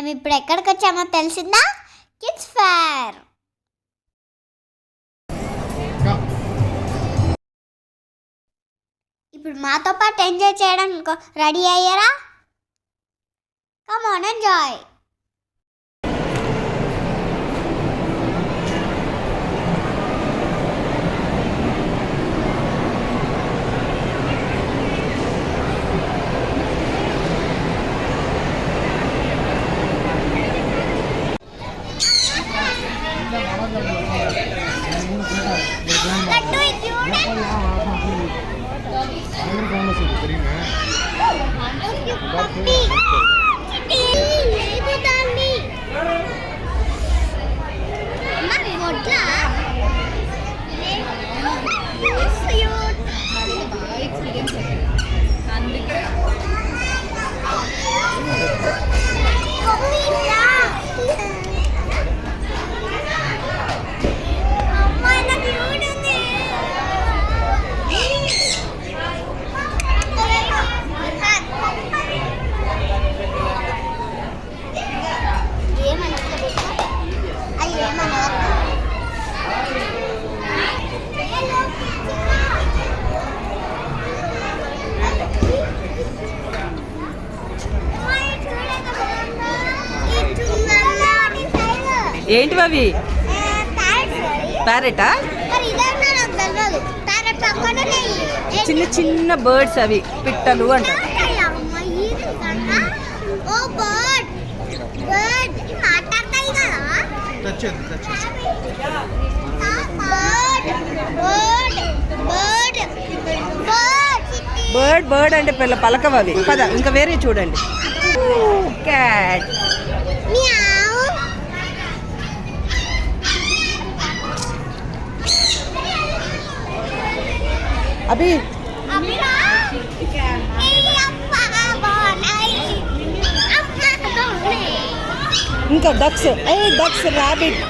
మేము ఇప్పుడు ఎక్కడికి వచ్చామో తెలిసిందా? Kids fair. ఇప్పుడు మాతో పాటు ఎంజాయ్ చేయడానికి రెడీ అయ్యారా? Come on enjoy. ఏంటి అవి? ప్యారెటా? చిన్న చిన్న బర్డ్స్ అవి, పిట్టలు అంటారు. బర్డ్ బర్డ్ అంటే పిల్ల పలకవు అవి కదా. ఇంకా వేరే చూడండి. క్యాట్. అభి ఇంకా డక్స్. Ducks, rabbit.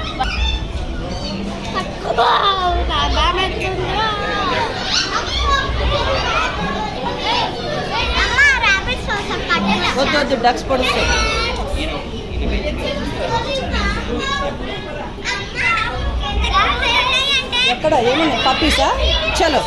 వద్దు వద్దు, డక్స్ పడుస్తాయి. ఎక్కడ ఏమన్నా పప్పీసా? చలో.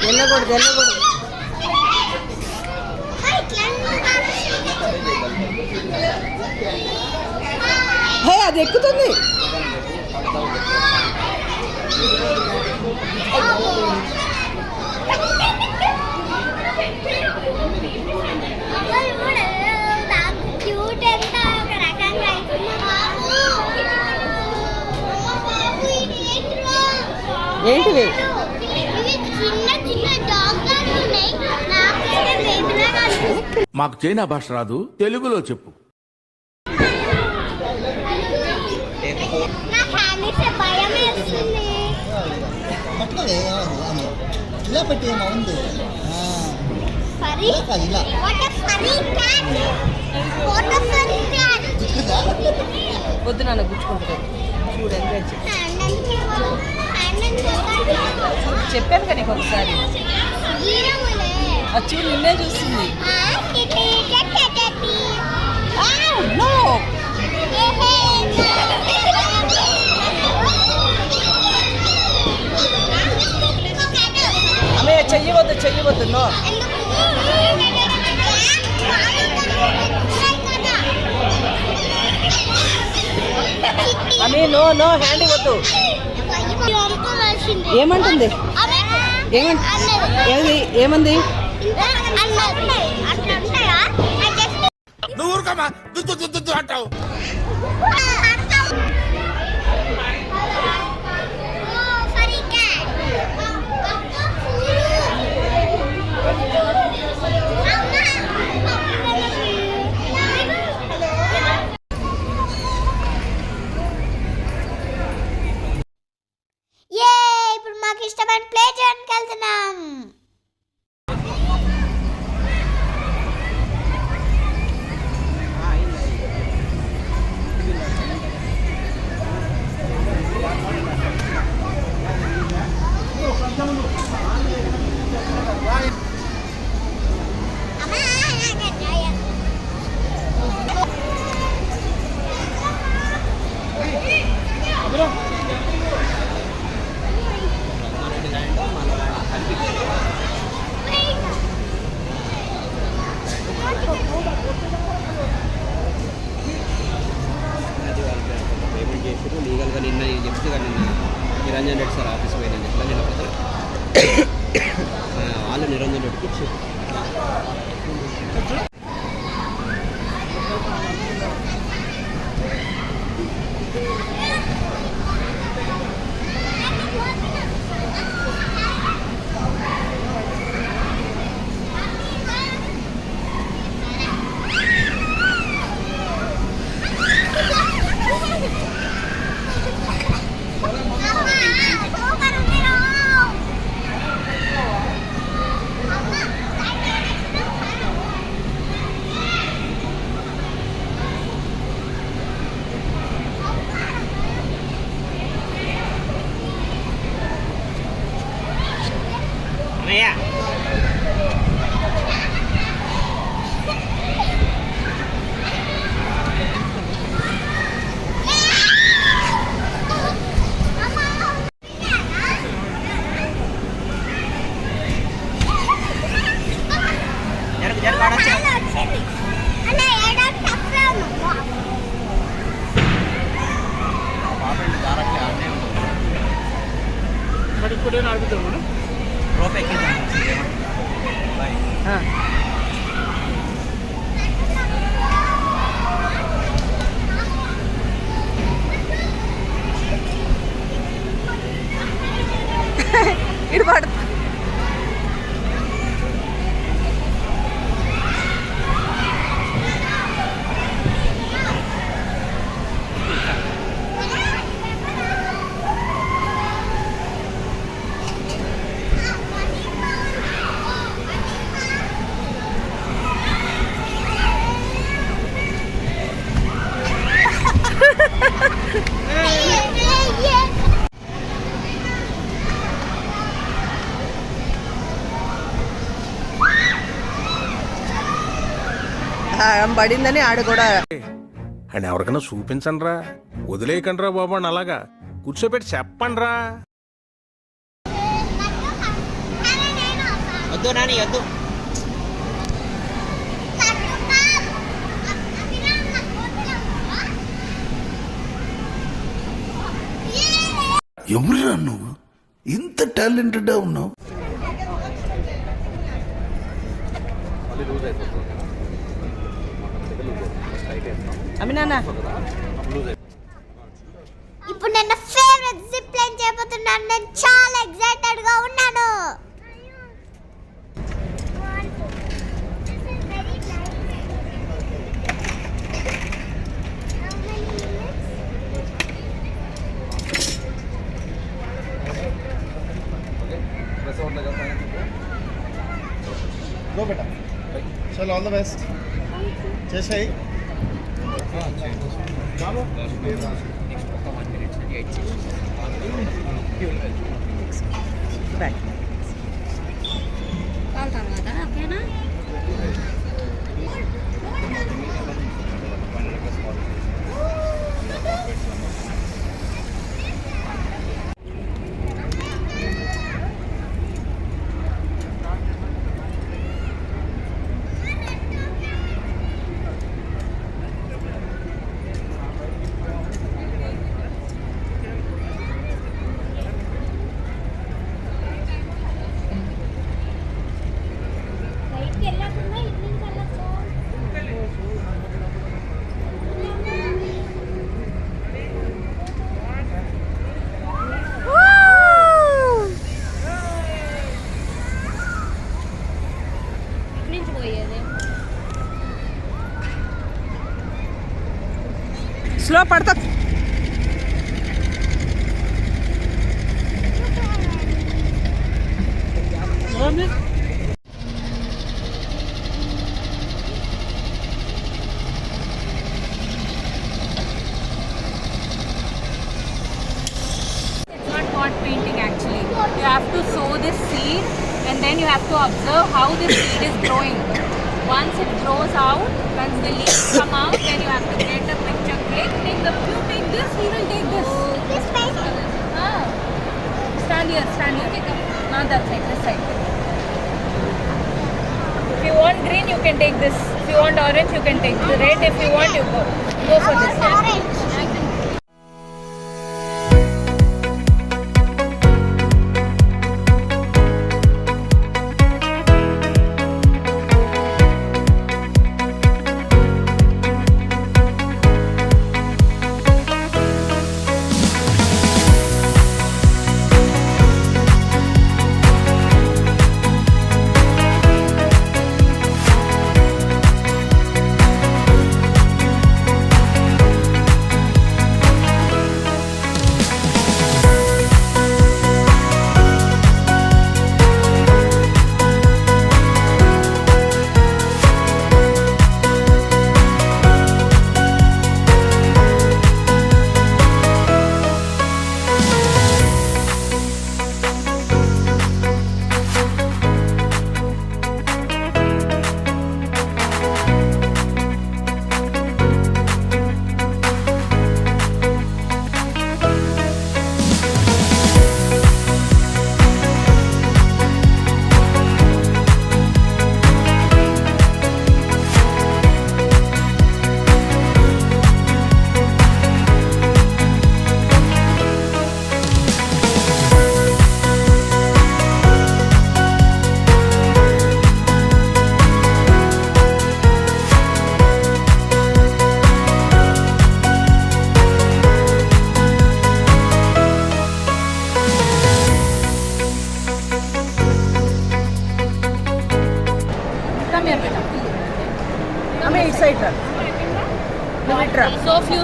వెళ్ళకూడదు వెళ్ళకూడదు. హే, అది ఎక్కుతుంది. ఏంటివి? మాకు చైనా భాష రాదు, తెలుగులో చెప్పు. వద్దు నాన్న, గుచ్చుకుంటారు. చూడు ఎంత చెప్పాను కదా నీకు ఒకసారి. అది చూడు, నిన్నే చూస్తుంది. అమ్మే చెయ్యవద్దు చెయ్యవద్దు. నో. అమ్మే నో నో, హ్యాండ్ ఇవ్వద్దు. ఏమంటుంది? ఏమంది? నువ్వు ఊరుకోమా, దుద్దు దుద్దు దుద్దు అంటావు. ఇప్పుడు మాకు ఇష్టమైన ప్లే చేయడానికి వెళ్తున్నాం. చెప్పారు లీగల్గా నిన్న చెప్తే కానీ నిన్న నిరంజన్ రెడ్డి సార్ ఆఫీస్ పోయినా చెప్పిన నిన్న పొద్దున వాళ్ళు నిరంజన్ రెడ్డికి ఇచ్చారు. ఇటు పడు. పడిందని ఆడ కూడా అని ఎవరికైనా చూపించండి రా, వదిలేయకండి రా బాబు అని అలాగా కూర్చోబెట్టి చెప్పండి రా. వద్దు నాని వద్దు. ఎవరురా నువ్వు ఇంత టాలెంటెడ్ ఉన్నావు? అమినానా ఇప్పుడు నేను ఫేవరెట్ జిప్ లైన్ చేయబోతున్నాను. నేను చాలా ఎక్సైటెడ్ గా ఉన్నాను. Go beta. Chalo, all the best. Jai Shai. Bye. Slow పడతా. Painting actually. You have to sow this seed and then you have to observe how this seed is growing. Once it grows out, once the leaves come out, then you have to get a picture click. You take this, he will take this. This painting. Stand here, not that side, this side. If you want green, you can take this. If you want orange, you can take the red. If you want, you go for this. Orange.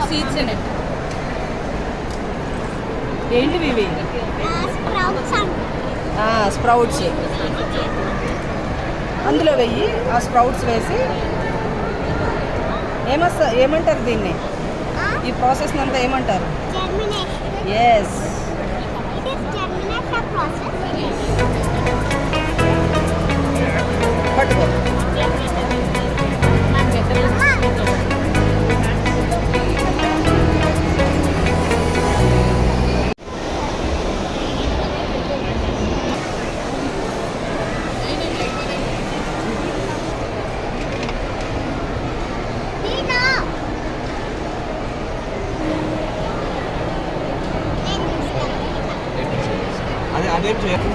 seeds in it. ఏంటివి ఇవి? Sprouts sprouts. అందులో వెయ్యి, ఆ sprouts వేసి ఏమంటారు దీన్ని? ఈ process అంతా ఏమంటారు? Germination. Yes. It is germination process. పట్టుకో. అదేం చేయాలి?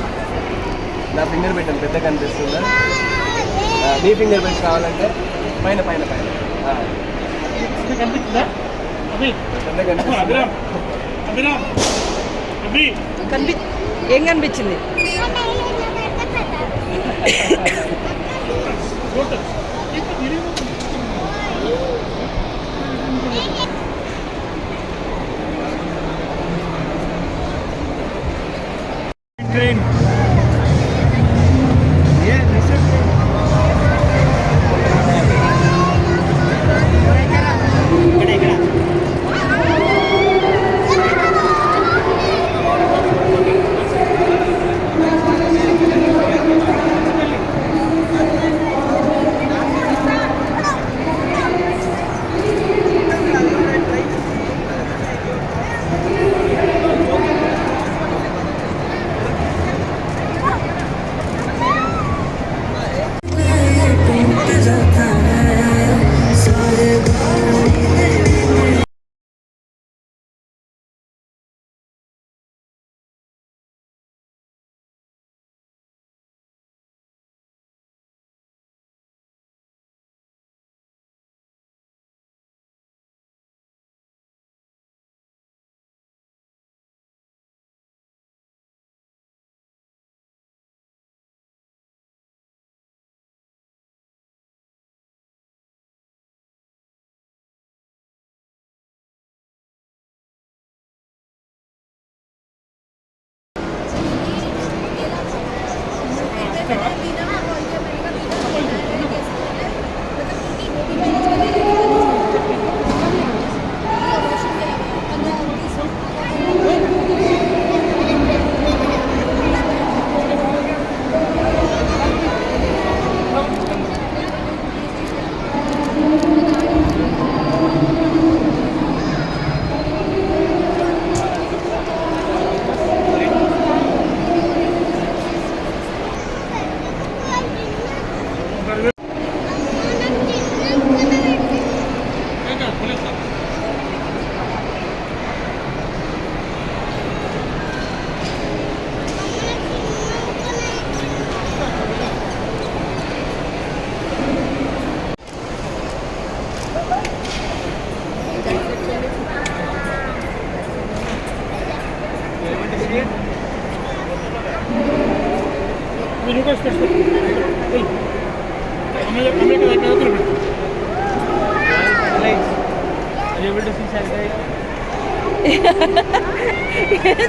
నా ఫింగర్ పెట్టండి, పెద్ద కనిపిస్తుందా? మీ ఫింగర్ పెట్టి కావాలంటే పైన పైన పైన కనిపిస్తుందా? పెద్ద కనిపిస్తుందా? ఏం కనిపించింది? Train.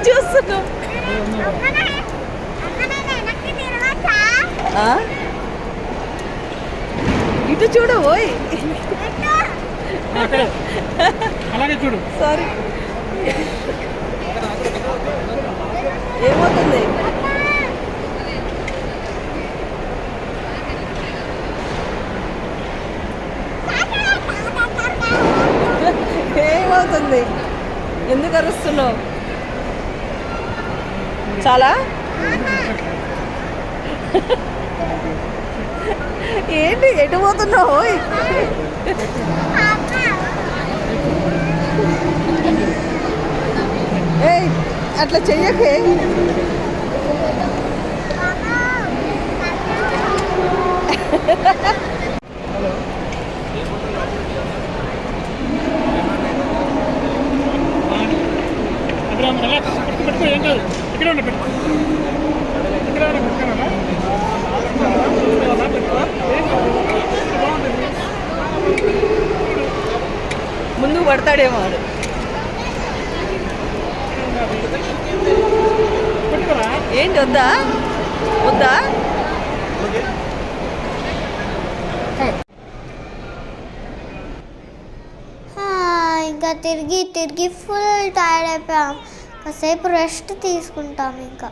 చూస్తున్నావు? ఇటు చూడు. ఓయ్ అలాగే చూడు. సారీ. ఏమవుతుంది? ఏమవుతుంది? ఎందుకు అరుస్తున్నావు? చాలా ఏంటి ఎటు పోతున్నావు? ఏయ్ అట్లా చెయ్యకే. పెట్టుకో, ఏం కాదు. ఇక్కడ ఉండి పెట్టుకో. ఇక్కడ పెట్టుకున్నారా? ముందు ముందు పడతాడేమో వాడు. ఏంటి వద్దా వద్దా? ఇంకా తిరిగి తిరిగి ఫుల్ టైర్డ్ అయిపోయాం. కాసేపు రెస్ట్ తీసుకుంటాం ఇంకా.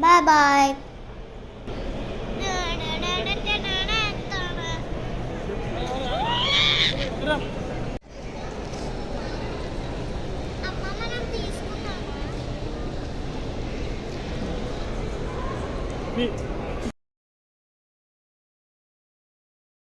Bye bye. అమ్మ మనం తీసుకున్నామా?